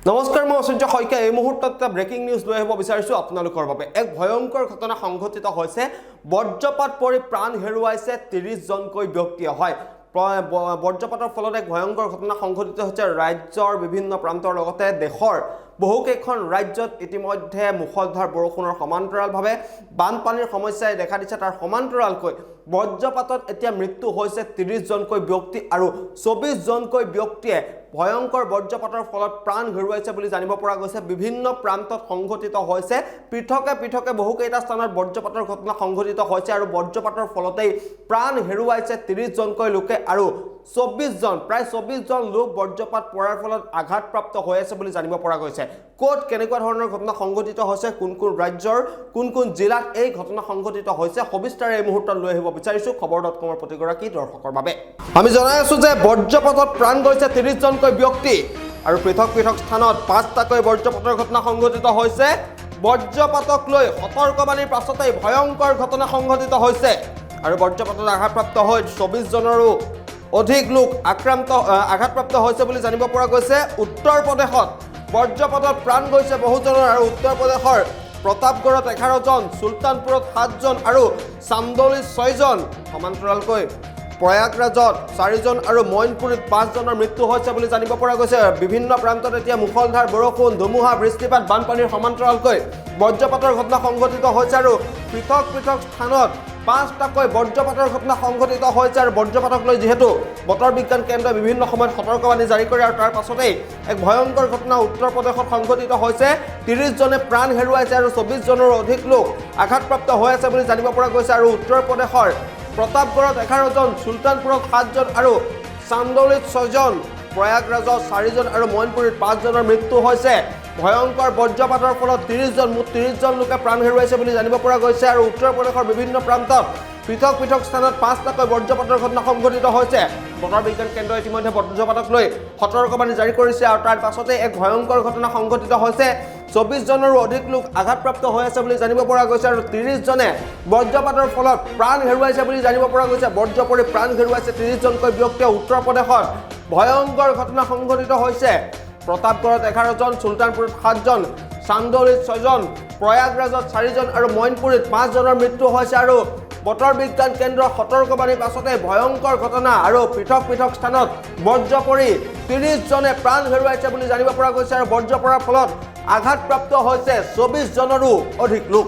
নমস্কাৰ মই অসূৰ্য শইকীয়া এই মুহূৰ্তত এটা ব্ৰেকিং নিউজ লৈ আহিব বিচাৰিছো আপোনালোকৰ বাবে এক ভয়ংকৰ ঘটনা সংঘটিত হৈছে বজ্ৰপাত পৰি প্ৰাণ হেৰুৱাইছে 30 জনকৈ ব্যক্তিয়ে হয় বজ্ৰপাতৰ ফলত এক ভয়ংকৰ ঘটনা সংঘটিত হৈছে ৰাজ্যৰ বিভিন্ন প্ৰান্তৰ লগতে দেশৰ বহুকেইখন ৰাজ্যত ইতিমধ্যে মুখলধাৰ বৰষুণৰ সমান্তৰালভাৱে বানপানীৰ সমস্যাই দেখা দিছে তাৰ সমান্তৰালকৈ বজ্ৰপাতত এতিয়া মৃত্যু হৈছে 30 জনকৈ ব্যক্তি আৰু 24 জনকৈ ব্যক্তিয়ে ভয়ংকৰ বজ্ৰপাতৰ ফলত প্ৰাণ হেৰুৱাইছে বুলি জানিব পৰা গৈছে বিভিন্ন প্ৰান্তত সংঘটিত হৈছে পৃথকে বহুকেইটা স্থানত বজ্ৰপাতৰ ঘটনা সংঘটিত হৈছে আৰু বজ্ৰপাতৰ ফলতেই প্ৰাণ হেৰুৱাইছে 30 জনকৈ লোকে আৰু 24 জন প্ৰায় 24 জন লোক বজ্ৰপাত পৰাৰ ফলত আঘাতপ্ৰাপ্ত হৈ আছে বুলি জানিব পৰা গৈছে কোট কেনেকুৱা ধৰণৰ ঘটনা সংঘটিত হৈছে কোন ৰাজ্যৰ কোন জিলাত এই ঘটনা সংঘটিত হৈছে সবিস্তাৰে এই মুহূৰ্তত লৈ আহিব বিচাৰিছো খবৰ.com প্ৰতিগৰাকী দৰ্শকৰ বাবে আমি জনাই আছো যে বজ্ৰপাতত প্ৰাণ গৈছে 30 জনকৈ ব্যক্তি আৰু পৃথক স্থানত 5টাকৈ বজ্ৰপাতৰ ঘটনা সংঘটিত হৈছে বজ্ৰপাতক লৈ সতৰ্কবাণীৰ পাছতেই ভয়ংকৰ ঘটনা সংঘটিত হৈছে আৰু বজ্ৰপাতত আঘাতপ্ৰাপ্ত হৈ 24 জনৰো অধিক লোক আঘাতপ্ৰাপ্ত হৈছে বুলি জানিব পৰা গৈছে উত্তৰ প্ৰদেশত বজ্ৰপাতত প্ৰাণ গৈছে বহুজনৰ আৰু উত্তৰ প্ৰদেশৰ প্ৰতাপগড়ত 11 জন সুলতানপুৰত 7 জন আৰু চান্দৌলিত 6 জন সমান্তৰালকৈ প্ৰয়াগৰাজত 4 জন আৰু মইনপুৰীত 5 জনৰ মৃত্যু হৈছে বুলি জানিব পৰা গৈছে বিভিন্ন প্ৰান্তত এতিয়া মুখলধাৰ বৰষুণ ধুমুহা বৃষ্টিপাত বানপানীৰ সমান্তৰালকৈ বজ্ৰপাতৰ ঘটনা সংঘটিত হৈছে আৰু পৃথক স্থানত 5টাকৈ বজ্ৰপাতৰ ঘটনা সংঘটিত হৈছে আৰু বজ্ৰপাতক লৈ যেহেতু বতৰ বিজ্ঞান কেন্দ্ৰই বিভিন্ন সময়ত সতৰ্কবাণী জাৰি কৰে আৰু তাৰ পাছতেই এক ভয়ংকৰ ঘটনা উত্তৰ প্ৰদেশত সংঘটিত হৈছে 30 জনে প্ৰাণ হেৰুৱাইছে আৰু 24 জনৰ অধিক লোক আঘাতপ্ৰাপ্ত হৈ আছে বুলি জানিব পৰা গৈছে আৰু উত্তৰ প্ৰদেশৰ প্ৰতাপগড়ত 11 জন সুলতানপুৰত 7 জন আৰু চান্দৌলিত 6 জন প্ৰয়াগৰাজত 4 জন আৰু মইনপুৰীত 5 জনৰ মৃত্যু হৈছে ভয়ংকৰ বজ্ৰপাতৰ ফলত 30 জন লোকে প্ৰাণ হেৰুৱাইছে বুলি জানিব পৰা গৈছে আৰু উত্তৰ প্ৰদেশৰ বিভিন্ন প্ৰান্তত পৃথক স্থানত 5টাকৈ বজ্ৰপাতৰ ঘটনা সংঘটিত হৈছে বতৰ বিজ্ঞান কেন্দ্ৰই ইতিমধ্যে বজ্ৰপাতক লৈ সতৰ্কবাণী জাৰি কৰিছে আৰু তাৰ পাছতে এক ভয়ংকৰ ঘটনা সংঘটিত হৈছে 24 জনৰো অধিক লোক আঘাতপ্ৰাপ্ত হৈ আছে বুলি জানিব পৰা গৈছে আৰু 30 জনে বজ্ৰপাতৰ ফলত প্ৰাণ হেৰুৱাইছে বুলি জানিব পৰা গৈছে বজ্ৰ পৰি প্ৰাণ হেৰুৱাইছে 30 জনকৈ ব্যক্তিয়ে উত্তৰ প্ৰদেশত ভয়ংকৰ ঘটনা সংঘটিত হৈছে প্ৰতাপগড়ত 11 জন সুলতানপুৰত 7 জন চান্দৌলিত 6 জন প্ৰয়াগৰাজত 4 জন আৰু মইনপুৰীত 5 জনৰ মৃত্যু হৈছে আৰু বতৰ বিজ্ঞান কেন্দ্ৰৰ সতৰ্কবাণীৰ পাছতে ভয়ংকৰ ঘটনা আৰু পৃথক স্থানত বজ্ৰ পৰি 30 জনে প্ৰাণ হেৰুৱাইছে বুলি জানিব পৰা গৈছে আৰু বজ্ৰ পৰাৰ ফলত আঘাতপ্ৰাপ্ত হৈছে 24 জনৰো অধিক লোক